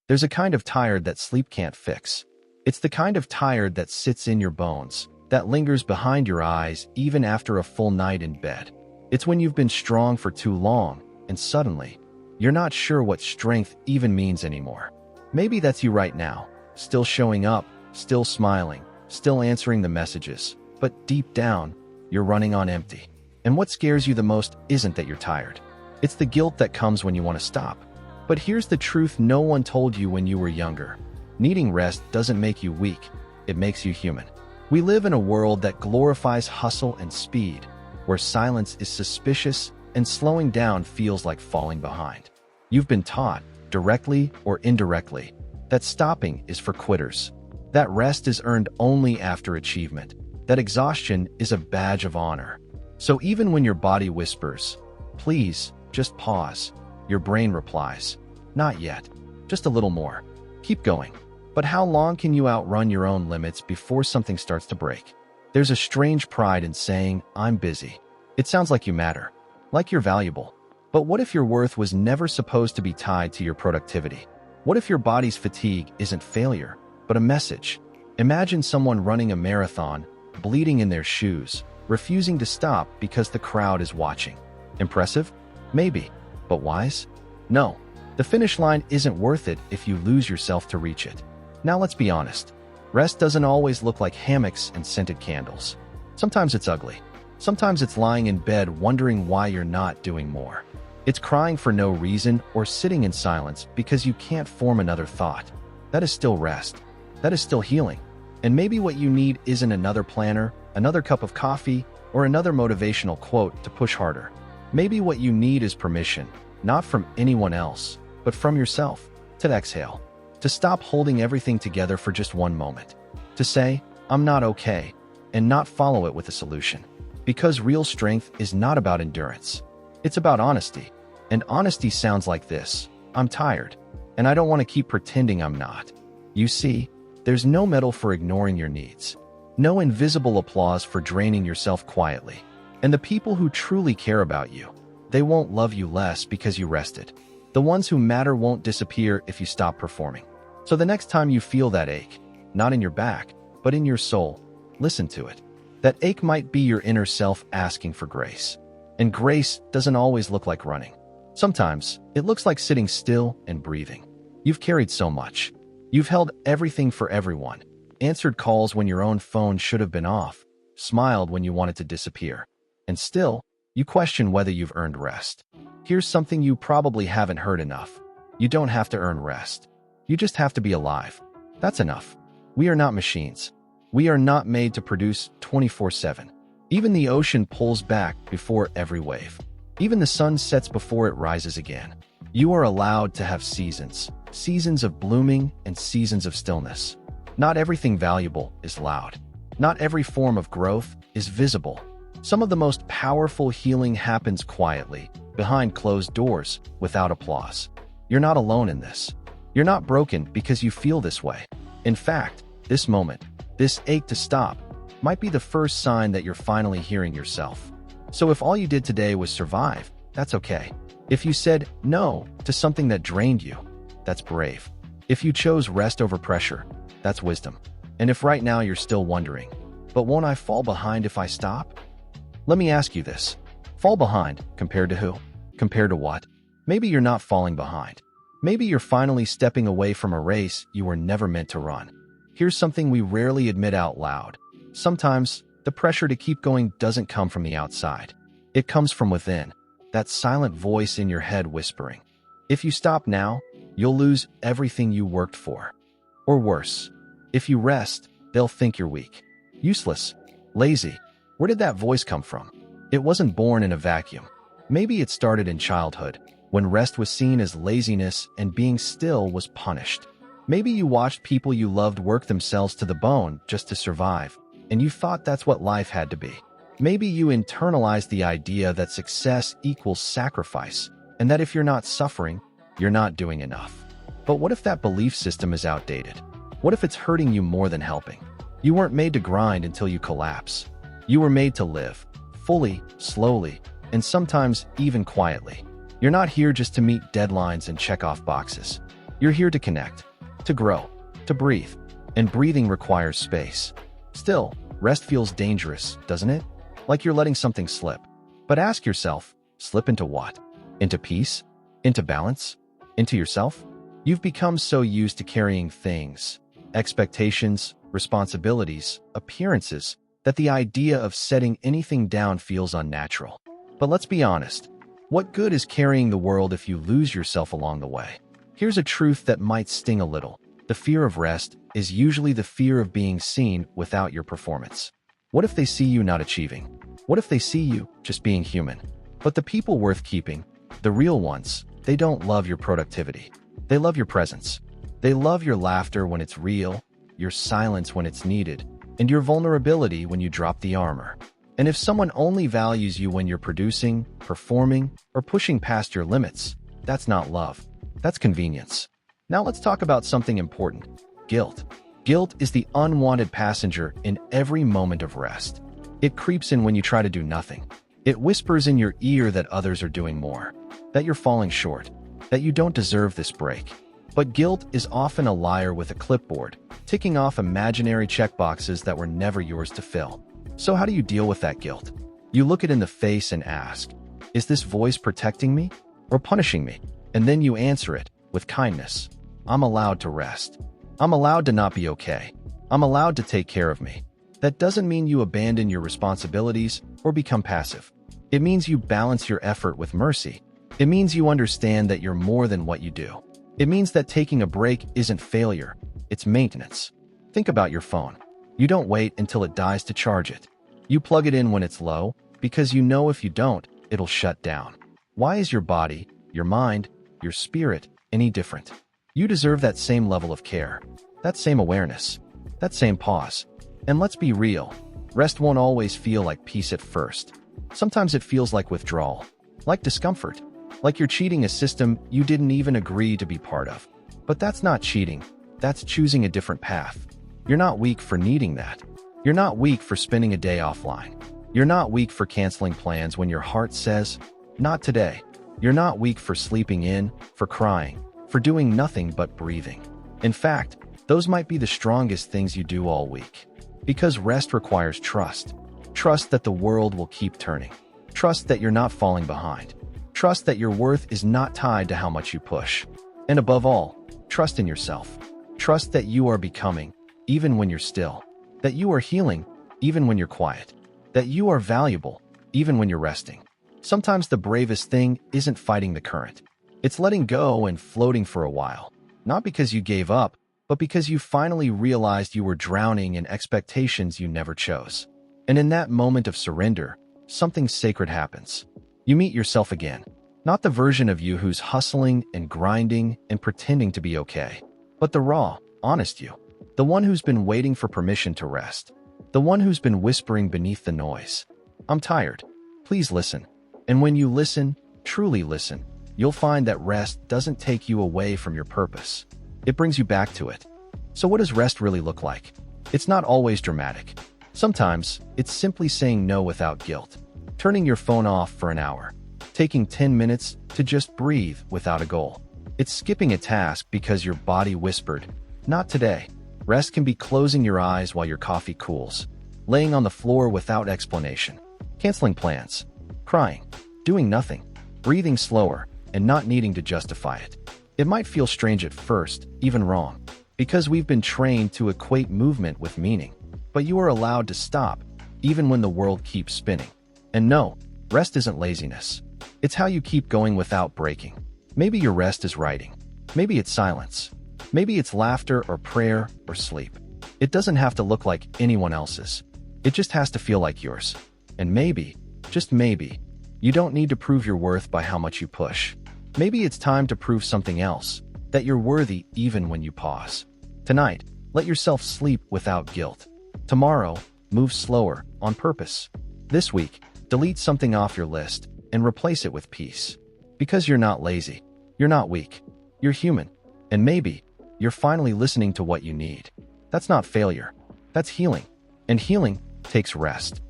There's a kind of tired that sleep can't fix. It's the kind of tired that sits in your bones, that lingers behind your eyes even after a full night in bed. It's when you've been strong for too long, and suddenly, you're not sure what strength even means anymore. Maybe that's you right now, still showing up, still smiling, still answering the messages, but deep down, you're running on empty. And what scares you the most isn't that you're tired. It's the guilt that comes when you want to stop. But here's the truth no one told you when you were younger. Needing rest doesn't make you weak, it makes you human. We live in a world that glorifies hustle and speed, where silence is suspicious and slowing down feels like falling behind. You've been taught, directly or indirectly, that stopping is for quitters, that rest is earned only after achievement, that exhaustion is a badge of honor. So even when your body whispers, "Please, just pause," your brain replies, "Not yet, just a little more. Keep going." But how long can you outrun your own limits before something starts to break? There's a strange pride in saying, "I'm busy." It sounds like you matter, like you're valuable. But what if your worth was never supposed to be tied to your productivity? What if your body's fatigue isn't failure, but a message? Imagine someone running a marathon, bleeding in their shoes, refusing to stop because the crowd is watching. Impressive? Maybe. But wise? No. The finish line isn't worth it if you lose yourself to reach it. Now let's be honest. Rest doesn't always look like hammocks and scented candles. Sometimes it's ugly. Sometimes it's lying in bed wondering why you're not doing more. It's crying for no reason or sitting in silence because you can't form another thought. That is still rest. That is still healing. And maybe what you need isn't another planner, another cup of coffee, or another motivational quote to push harder. Maybe what you need is permission, not from anyone else, but from yourself, to exhale, to stop holding everything together for just one moment, to say, "I'm not okay," and not follow it with a solution. Because real strength is not about endurance. It's about honesty. And honesty sounds like this: "I'm tired, and I don't want to keep pretending I'm not." You see, there's no medal for ignoring your needs, no invisible applause for draining yourself quietly. And the people who truly care about you, they won't love you less because you rested. The ones who matter won't disappear if you stop performing. So the next time you feel that ache, not in your back, but in your soul, listen to it. That ache might be your inner self asking for grace. And grace doesn't always look like running. Sometimes it looks like sitting still and breathing. You've carried so much. You've held everything for everyone, answered calls when your own phone should have been off, smiled when you wanted to disappear. And still, you question whether you've earned rest. Here's something you probably haven't heard enough. You don't have to earn rest. You just have to be alive. That's enough. We are not machines. We are not made to produce 24/7. Even the ocean pulls back before every wave. Even the sun sets before it rises again. You are allowed to have seasons, seasons of blooming and seasons of stillness. Not everything valuable is loud. Not every form of growth is visible. Some of the most powerful healing happens quietly, behind closed doors, without applause. You're not alone in this. You're not broken because you feel this way. In fact, this moment, this ache to stop, might be the first sign that you're finally hearing yourself. So if all you did today was survive, that's okay. If you said no to something that drained you, that's brave. If you chose rest over pressure, that's wisdom. And if right now you're still wondering, "But won't I fall behind if I stop?" Let me ask you this. Fall behind compared to who? Compared to what? Maybe you're not falling behind. Maybe you're finally stepping away from a race you were never meant to run. Here's something we rarely admit out loud. Sometimes, the pressure to keep going doesn't come from the outside. It comes from within, that silent voice in your head whispering, "If you stop now, you'll lose everything you worked for." Or worse, if you rest, they'll think you're weak, useless, lazy. Where did that voice come from? It wasn't born in a vacuum. Maybe it started in childhood, when rest was seen as laziness and being still was punished. Maybe you watched people you loved work themselves to the bone just to survive, and you thought that's what life had to be. Maybe you internalized the idea that success equals sacrifice, and that if you're not suffering, you're not doing enough. But what if that belief system is outdated? What if it's hurting you more than helping? You weren't made to grind until you collapse. You were made to live, fully, slowly, and sometimes even quietly. You're not here just to meet deadlines and check off boxes. You're here to connect, to grow, to breathe. And breathing requires space. Still, rest feels dangerous, doesn't it? Like you're letting something slip. But ask yourself, slip into what? Into peace? Into balance? Into yourself? You've become so used to carrying things, expectations, responsibilities, appearances, that the idea of setting anything down feels unnatural. But let's be honest, what good is carrying the world if you lose yourself along the way? Here's a truth that might sting a little. The fear of rest is usually the fear of being seen without your performance. What if they see you not achieving? What if they see you just being human? But the people worth keeping, the real ones, they don't love your productivity. They love your presence. They love your laughter when it's real, your silence when it's needed, and your vulnerability when you drop the armor. And if someone only values you when you're producing, performing, or pushing past your limits, that's not love. That's convenience. Now let's talk about something important. Guilt. Guilt is the unwanted passenger in every moment of rest. It creeps in when you try to do nothing. It whispers in your ear that others are doing more, that you're falling short, that you don't deserve this break. But guilt is often a liar with a clipboard, ticking off imaginary checkboxes that were never yours to fill. So how do you deal with that guilt? You look it in the face and ask, is this voice protecting me or punishing me? And then you answer it with kindness. I'm allowed to rest. I'm allowed to not be okay. I'm allowed to take care of me. That doesn't mean you abandon your responsibilities or become passive. It means you balance your effort with mercy. It means you understand that you're more than what you do. It means that taking a break isn't failure, it's maintenance. Think about your phone. You don't wait until it dies to charge it. You plug it in when it's low, because you know if you don't, it'll shut down. Why is your body, your mind, your spirit any different? You deserve that same level of care, that same awareness, that same pause. And let's be real, rest won't always feel like peace at first. Sometimes it feels like withdrawal, like discomfort, like you're cheating a system you didn't even agree to be part of. But that's not cheating, that's choosing a different path. You're not weak for needing that. You're not weak for spending a day offline. You're not weak for canceling plans when your heart says, not today. You're not weak for sleeping in, for crying, for doing nothing but breathing. In fact, those might be the strongest things you do all week. Because rest requires trust. Trust that the world will keep turning. Trust that you're not falling behind. Trust that your worth is not tied to how much you push. And above all, trust in yourself. Trust that you are becoming, even when you're still. That you are healing, even when you're quiet. That you are valuable, even when you're resting. Sometimes the bravest thing isn't fighting the current. It's letting go and floating for a while. Not because you gave up, but because you finally realized you were drowning in expectations you never chose. And in that moment of surrender, something sacred happens. You meet yourself again. Not the version of you who's hustling and grinding and pretending to be okay, but the raw, honest you. The one who's been waiting for permission to rest. The one who's been whispering beneath the noise. I'm tired. Please listen. And when you listen, truly listen, you'll find that rest doesn't take you away from your purpose. It brings you back to it. So what does rest really look like? It's not always dramatic. Sometimes, it's simply saying no without guilt. Turning your phone off for an hour. Taking 10 minutes to just breathe without a goal. It's skipping a task because your body whispered, not today. Rest can be closing your eyes while your coffee cools. Laying on the floor without explanation. Canceling plans. Crying. Doing nothing. Breathing slower and not needing to justify it. It might feel strange at first, even wrong, because we've been trained to equate movement with meaning. But you are allowed to stop, even when the world keeps spinning. And no, rest isn't laziness. It's how you keep going without breaking. Maybe your rest is writing. Maybe it's silence. Maybe it's laughter or prayer or sleep. It doesn't have to look like anyone else's. It just has to feel like yours. And maybe, just maybe, you don't need to prove your worth by how much you push. Maybe it's time to prove something else, that you're worthy even when you pause. Tonight, let yourself sleep without guilt. Tomorrow, move slower, on purpose. This week, delete something off your list and replace it with peace. Because you're not lazy. You're not weak. You're human. And maybe, you're finally listening to what you need. That's not failure. That's healing. And healing takes rest.